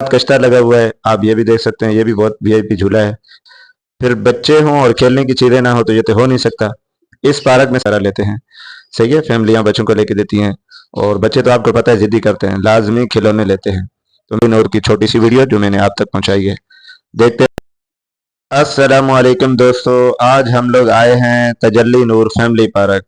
साथ कश्ता लगा हुआ है, आप ये भी देख सकते हैं, ये भी बहुत वीआईपी झूला है। फिर बच्चे हों और खेलने की चीज़ें ना हो तो ये तो हो नहीं सकता। इस पार्क में सारा लेते हैं, सही है, फैमिलियाँ बच्चों को लेके देती हैं और बच्चे तो आपको पता है ज़िद्दी करते हैं, लाजमी खिलौने लेते हैं। तो नूर की छोटी सी वीडियो जो मैंने आप तक पहुंचाई है, देखते हैं। अस्सलामु अलैकुम दोस्तों, आज हम लोग आए हैं तजल्ली नूर फैमिली पार्क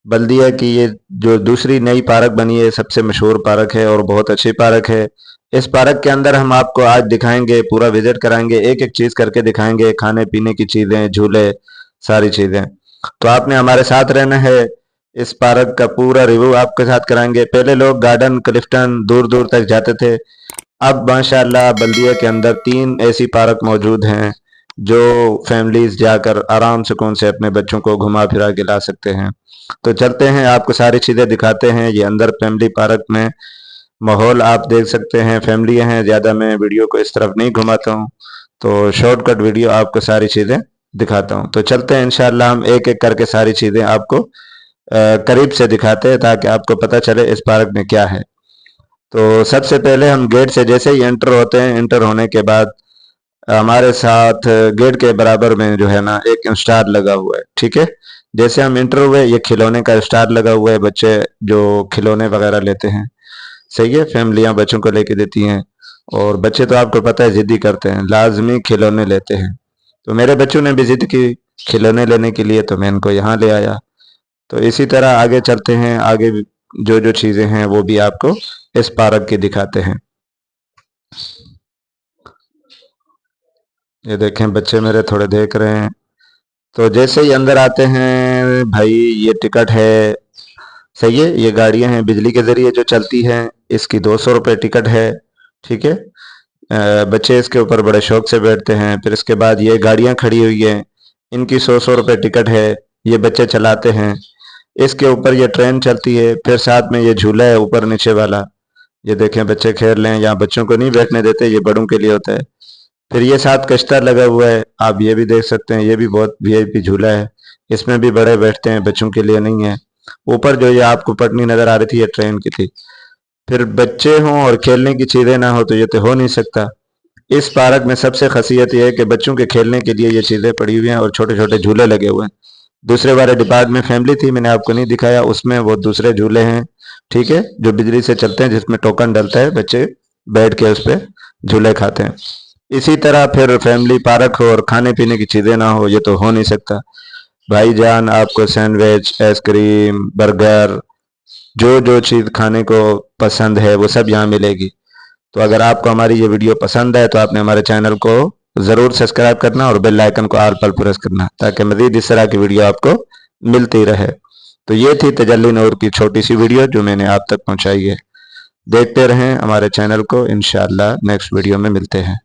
बल्दिया की। ये जो दूसरी नई पार्क बनी है, सबसे मशहूर पार्क है और बहुत अच्छी पार्क है। इस पार्क के अंदर हम आपको आज दिखाएंगे, पूरा विजिट कराएंगे, एक एक चीज़ करके दिखाएंगे, खाने पीने की चीज़ें, झूले, सारी चीज़ें। तो आपने हमारे साथ रहना है, इस पार्क का पूरा रिव्यू आपके साथ कराएंगे। पहले लोग गार्डन क्लिफ्टन दूर दूर तक जाते थे, अब माशाल्लाह बल्दिया के अंदर 3 ऐसी पार्क मौजूद हैं जो फैमिलीज जाकर आराम सुकून से अपने बच्चों को घुमा फिरा के ला सकते हैं। तो चलते हैं, आपको सारी चीज़ें दिखाते हैं। ये अंदर फैमिली पार्क में माहौल आप देख सकते हैं, फैमिली हैं ज़्यादा, मैं वीडियो को इस तरफ नहीं घुमाता हूँ, तो शॉर्टकट वीडियो आपको सारी चीज़ें दिखाता हूँ। तो चलते हैं, इंशाल्लाह हम एक एक करके सारी चीज़ें आपको करीब से दिखाते हैं ताकि आपको पता चले इस पार्क में क्या है। तो सबसे पहले हम गेट से जैसे ही एंटर होते हैं, एंटर होने के बाद हमारे साथ गेट के बराबर में जो है ना एक स्टार लगा हुआ है, ठीक है। जैसे हम एंटर हुए, ये खिलौने का स्टार लगा हुआ है, बच्चे जो खिलौने वगैरह लेते हैं, सही है, फैमिलियां बच्चों को लेके देती हैं और बच्चे तो आपको पता है ज़िद्दी करते हैं, लाजमी खिलौने लेते हैं। तो मेरे बच्चों ने भी ज़िद की खिलौने लेने के लिए, तो मैं इनको यहाँ ले आया। तो इसी तरह आगे चलते हैं, आगे जो जो चीज़ें हैं वो भी आपको इस पार्क की दिखाते हैं। ये देखें, बच्चे मेरे थोड़े देख रहे हैं। तो जैसे ही अंदर आते हैं भाई, ये टिकट है, सही है, ये गाड़ियां हैं बिजली के ज़रिए जो चलती हैं, इसकी 200 रुपये टिकट है, ठीक है। बच्चे इसके ऊपर बड़े शौक से बैठते हैं। फिर इसके बाद ये गाड़ियां खड़ी हुई हैं, इनकी 100 रुपये टिकट है, ये बच्चे चलाते हैं। इसके ऊपर ये ट्रेन चलती है, फिर साथ में ये झूला है ऊपर नीचे वाला, ये देखें बच्चे खेल रहे हैं। यहाँ बच्चों को नहीं बैठने देते, ये बड़ों के लिए होता है। फिर ये साथ कश्ता लगा हुआ है, आप ये भी देख सकते हैं, ये भी बहुत वीआईपी झूला है, इसमें भी बड़े बैठते हैं, बच्चों के लिए नहीं है। ऊपर जो ये आपको पटनी नज़र आ रही थी, ये ट्रेन की थी। फिर बच्चे हों और खेलने की चीज़ें ना हो तो ये तो हो नहीं सकता। इस पार्क में सबसे खासियत ये है कि बच्चों के खेलने के लिए ये चीज़ें पड़ी हुई हैं और छोटे छोटे झूले लगे हुए हैं। दूसरे वाले डिपार्टमेंट फैमिली थी, मैंने आपको नहीं दिखाया, उसमें वो दूसरे झूले हैं, ठीक है, जो बिजली से चलते हैं, जिसमें टोकन डलता है, बच्चे बैठ के उस पर झूले खाते हैं। इसी तरह फिर फैमिली पार्क हो और खाने पीने की चीज़ें ना हो, ये तो हो नहीं सकता। भाईजान आपको सैंडविच, आइसक्रीम, बर्गर, जो जो चीज़ खाने को पसंद है वो सब यहाँ मिलेगी। तो अगर आपको हमारी ये वीडियो पसंद है तो आपने हमारे चैनल को ज़रूर सब्सक्राइब करना और बेल आइकन को आल पर प्रेस करना ताकि मज़ीद इस तरह की वीडियो आपको मिलती रहे। तो ये थी तजल्ली नूर की छोटी सी वीडियो जो मैंने आप तक पहुँचाई है। देखते रहें हमारे चैनल को, इंशाअल्लाह नेक्स्ट वीडियो में मिलते हैं।